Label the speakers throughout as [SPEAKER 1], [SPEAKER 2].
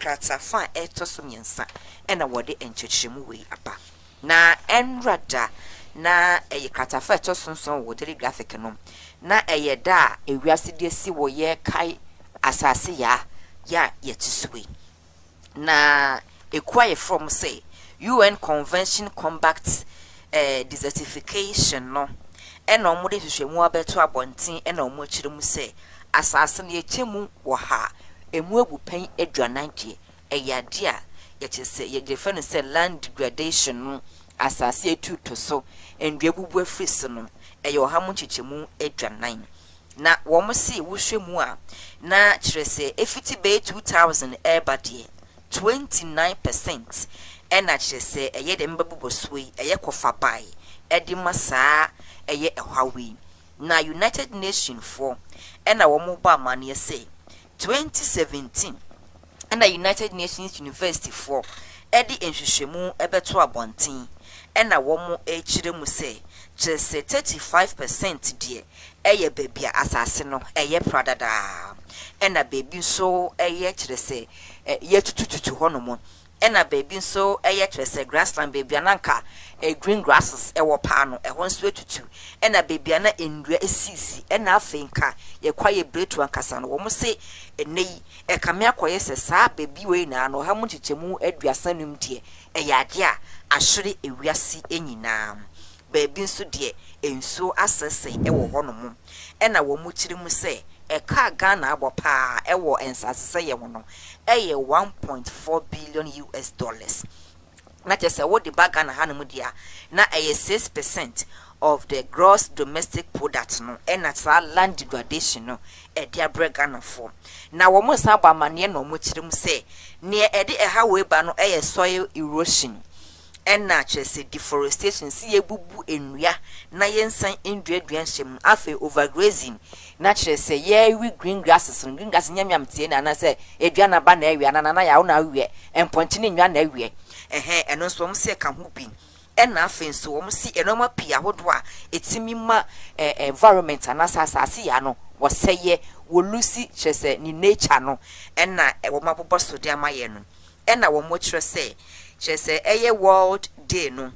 [SPEAKER 1] kratafa etoso miensa ena wode enchechemu we aba na enrada na kratafa etoso nson wode graphic no na da ewiase de si wo ye kai asase ya yetiswe na equire from say UN Convention combats desertification no ena omude hwehwemu abeto abonten ena omu chiremu say asase ne echemu wo ha emu egupen aduanan de eyade a yechese yegefe say land degradation no asase etuto so endua bubu afris no eyo ha mu chichemu aduanan na wo mo se wohwemu a na chirese efiti be 2000 ebade 29% ena chirese eye de mbabuboswe eye kofa bai edi masa eye ehwawe na United Nations for ena wo mo ba mane say 2017 ena United Nations University for edi enhwehwemu ebeto abonten ena wo mo echiremu say just 35% die eye bebia asase no eye pradada ena bebi so eye chirese ye tutututu honomo ena baby so trese grassland baby ananka green grasses ewo paano ehon so etutu ena baby ana endua esisi ena afenka ye kwaye bretu ankasa no wo mo se enei kame akoye se saa baby we na no ha mu chichemu aduasanum de eyade a ahwere ewiase enyina baby so de enso asese ewo honomo ena wo mu chirimu se eka Ghana abopa ewo ensase ye wono eye 1.4 billion US dollars na chese wo de baga na hanu dia na eye 6% of the gross domestic product no ena sa land degradation no e dia brega na for na wo mo sa ba mane no mo chirim se ne e de ha we ba no eye soil erosion ena chese deforestation si ebubu enua na yensan enduadua hyem afa overgrazing na chese ye we green grasses nyamiam tie na say edua na ba na awia na ya wo na awie emponti ne nwa na awie eno so mo se ka ho bi ena afa so wo mo si enoma pia hodo a etimi ma environment na asase ya no wo seye wo lucy chese ni nature no ena wo mabobo so de amaye no ena wo mo kire say chese eye World Day no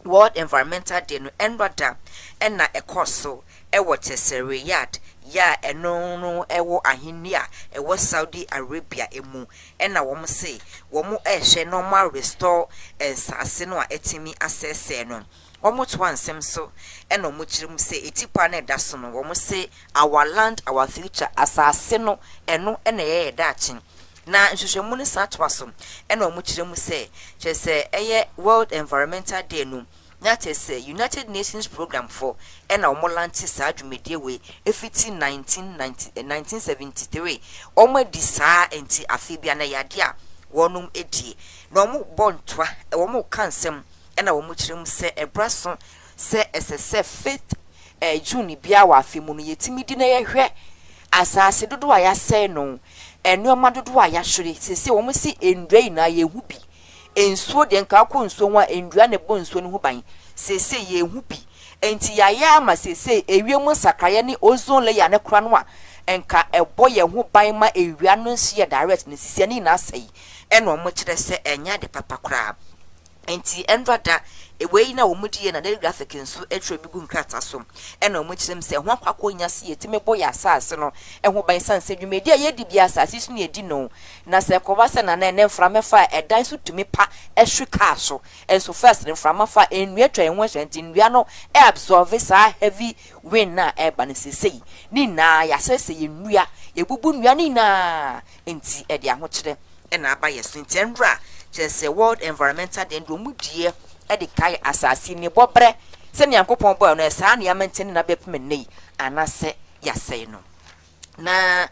[SPEAKER 1] World Environmental Day no enrada ena ekoso ewo chese Riyadh ya eno no ewo ahinia ewo Saudi Arabia emu ena wo mo say wo mo ehwe normal restore ensase no a etimi asese no wo mo to ansem so ena mo chirim say etipa na da so no wo mo say our land our future asase no eno ena ye dachin na nhwehwemu ne satwaso ena omu kiremu se chese eye World Environmental Day no na chese United Nations program for ena omu lanti sa adwumedie we efiti 1973 omu di saa enti afibia na yade a wonum edie na omu bontwa omu kansem ena omu kiremu se ebraso se SSF faith June bia wa afimu no yetimi di na yehwe asase dodo a yasɛ no enuoma dodo a yahwere sese wo mo si endua na yehu bi ensuo de nka akọ nsuo wa endua ne bo nsuo ne hu ban sese yehu bi enti ya ama sese ewiem sakraye ne ozone layer ne kora no a enka ebo ye hu ban ma ewia no nhye direct ne sese ne na asai eno mo kire se enya de papa kora enti enrada ewei na wo mudie na the graphic nso etwe bigu nkrata so ena wo mukirem se ho akwakọ nyase yetime bo ya asase no eho ban sanse dwumedi a yedi bia asase so ne edi no na se koba se na ne mframa fa edan so tumi pa ehwe ka so enso first ne mframa fa enua twa enho hwenti nua no e absorb sa heavy wind na e ba ne sesei ni na ya sese yenua yebubu nua ni na enti e de ahokire ena aba yeso enti enra chese World Environmental Day ndo mudie edi kai asasi ni bobre se nyankopon boy no esa na ya maintain na bepem nei anase yasei no na